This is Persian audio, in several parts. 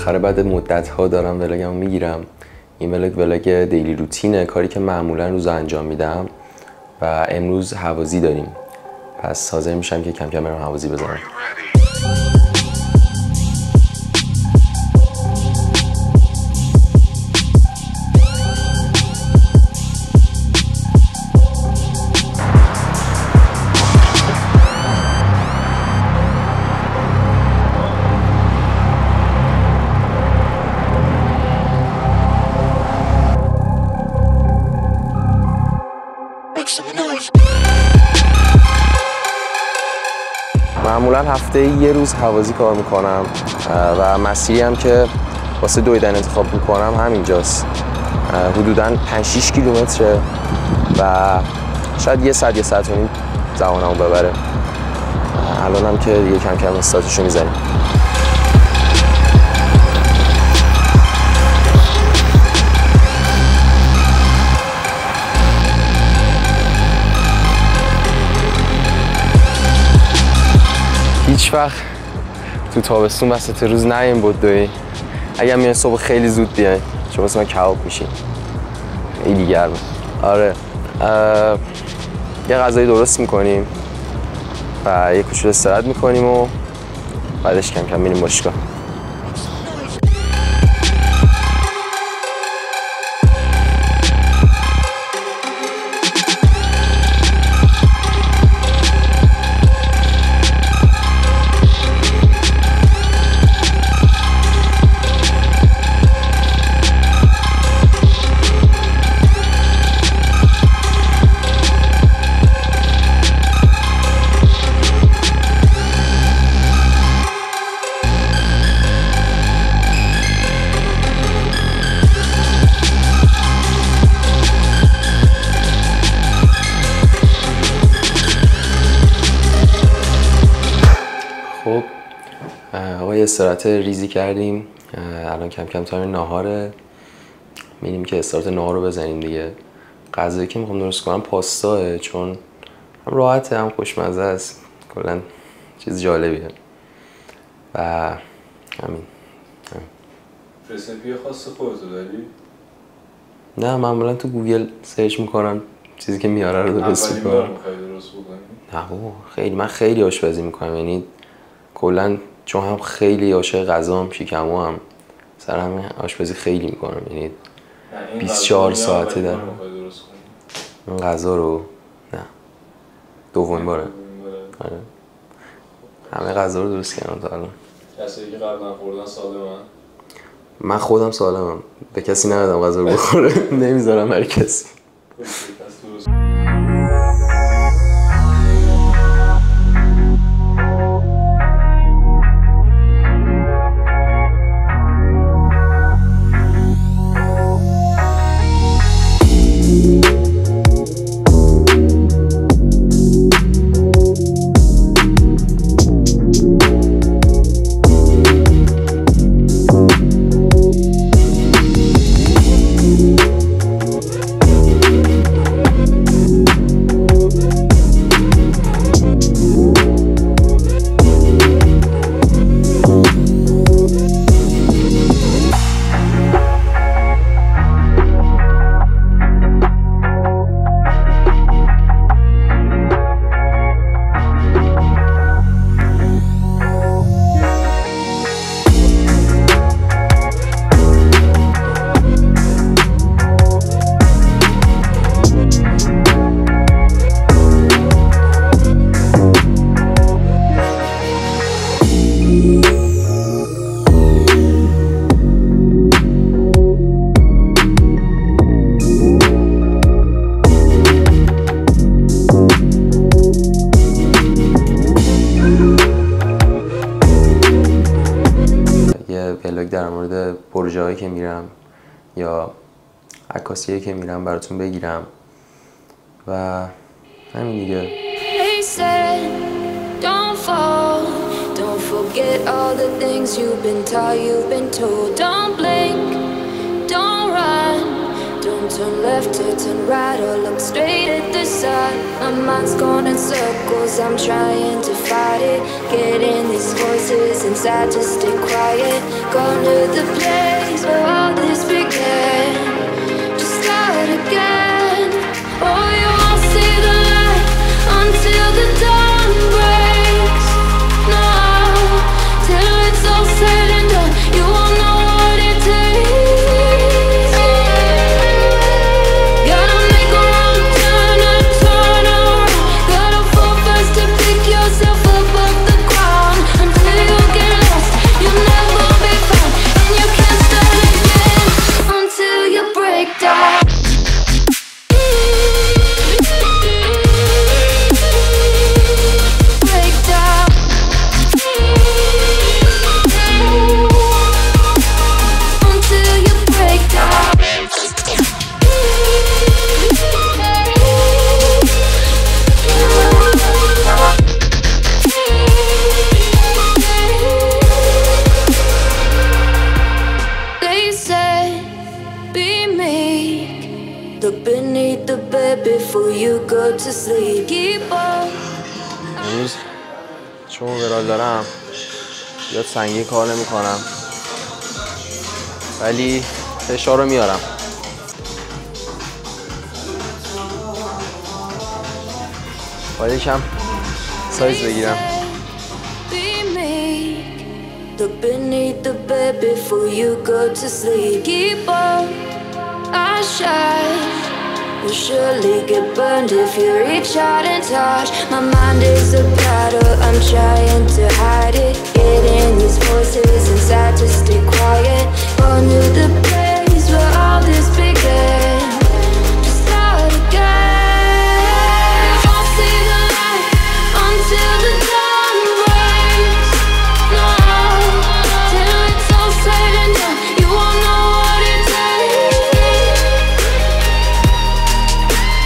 بالاخره بعد مدت‌ها دارم ولاگمو میگیرم. این ولاگ دیلی روتینه، کاری که معمولا روز انجام میدم و امروز هوازی داریم. پس حاضر میشم که کم کم برم هوازی بزنم. معمولا هفته یه روز هوازی کار میکنم و مسیری هم که واسه دویدن انتخاب میکنم همینجاست. حدوداً 5-6 کیلومتره و شاید یه ساعت و نیم زمانمو ببره. الان هم که یه کم کم استارتشو میزنیم. هیچ وقت تو تابستون وسط روز نیم بود دوی. اگر میان صبح خیلی زود بیاین چون واسه من کباب میشین. خیلی گرمه. آره. یه غذای درست میکنیم و یه کوچولو استراحت میکنیم و بعدش کم کم میریم باشگاه. خب آقای استراحت ریزی کردیم. الان کم کم تایم ناهاره. می‌بینیم که استارت ناهار رو بزنیم دیگه. غذایی که میخوام درست کنم پاستاه، چون هم راحته هم خوشمزه است. کلا چیز جالبیه و همین. رسیپی خاص خودتو داری؟ نه، معمولا تو گوگل سرچ میکنم چیزی که میاره رو درست میکنم. اولین بار میخوای درست بکنی؟ نه بابا، خیلی من خیلی آشپزی میکنم، یعنی کلا چون هم خیلی عاشق غذام، شیکمو هم سر همین آشپزی خیلی میکنم، یعنی 24 ساعته دارم. این غذا رو نه دومین باره. آره همه غذا رو درست کردم تا الان. کسی که قبلا خوردن سالمن؟ من خودم سالمم، به کسی ندادم غذا رو بخوره. نمیذارم برای کسی. ولاگ در مورد پروژه‌هایی که میرم یا عکاسیایی که میرم براتون بگیرم و همین دیگه. turn left to turn right or look straight at the sun. My mind's going in circles, I'm trying to fight it. Getting these voices inside to stay quiet. Going to the place where all this began, to start again. Oh, you won't see the light until the dawn breaks. No, till it's all said and done, you won't know what it takes. Gotta make a wrong turn and turn around. Gotta fall fast to pick yourself up off the ground. Until you get lost, you'll never be found. And you can't start again until you break down. امروز چون ورال دارم زیاد سنگین کار نمی کنم، ولی فشار رو میارم. باید یکم سایز بگیرم. Look beneath the bed before you go to sleep. Keep on, I shine. Will surely get burned if you reach out and touch. My mind is a battle, I'm trying to hide it. Getting these voices inside to stay quiet. Going to the place where all this began, to start again. I'll see the light until the dawn breaks. No, till it's all said and done, you won't know what it takes.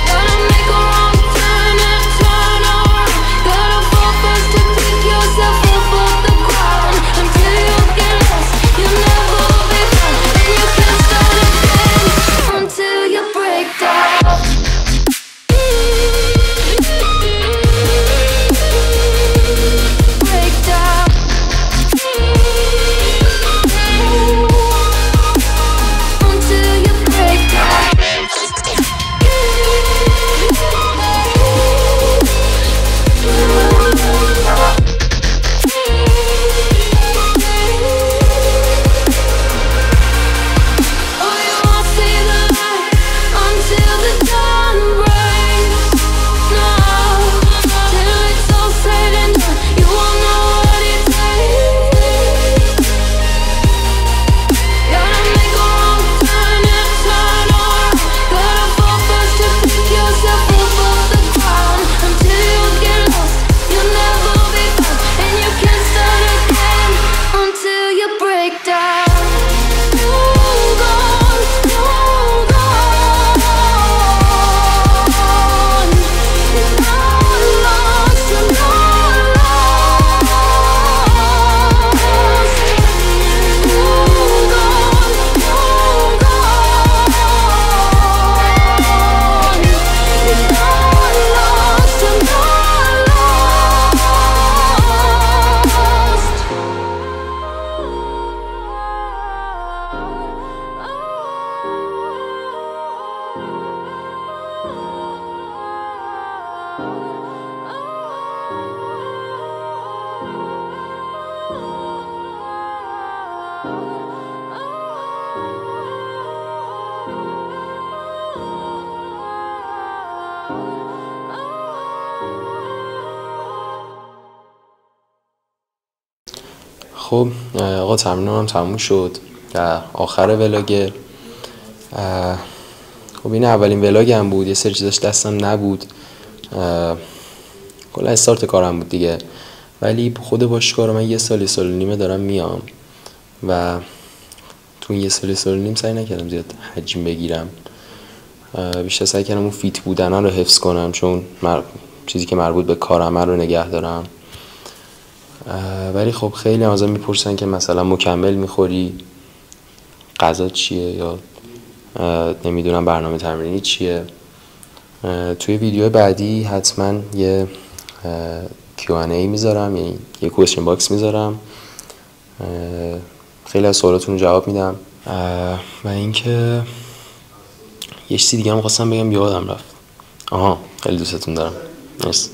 Gotta make a wrong turn and turn around. Gotta fall fast to pick yourself up off the ground. Until you get lost, you'll never be found. And you can't start again until you break down. Break down. Until you break down. Oh, you won't see the light until the dawn breaks. No, till it's all said and done, you won't know what it takes. Gotta make a wrong turn and turn around. Gotta fall fast to pick yourself up off the ground. Until you get lost, you'll never be found. And you can't start again until you break down. Hold on, hold on. You're not lost, you're not lost. Hold on, hold on. You're not lost, you're not خب آقا تمرینم تموم شد در آخر ولاگ. خب این اولین ولاگم بود، یه سری چیزاش دستم نبود، کلا استارت کارم بود دیگه. ولی خود باشگاه رو من یه سال و نیمه دارم میام و تو این یه سال و نیم سعی نکردم زیاد حجم بگیرم، بیشتر سعی کردم اون فیت بودن رو حفظ کنم، چون چیزی که مربوط به کارم رو نگه دارم. ولی خب خیلی ازم میپرسن که مثلا مکمل میخوری، غذا چیه، یا نمیدونم برنامه تمرینی چیه. توی ویدیو بعدی حتما یه Q&A میذارم، یعنی یه کوشن باکس میذارم، خیلی از سوالاتون رو جواب میدم. و اینکه یه چیزی دیگه هم خواستم بگم یادم رفت. خیلی دوستتون دارم. مرسی.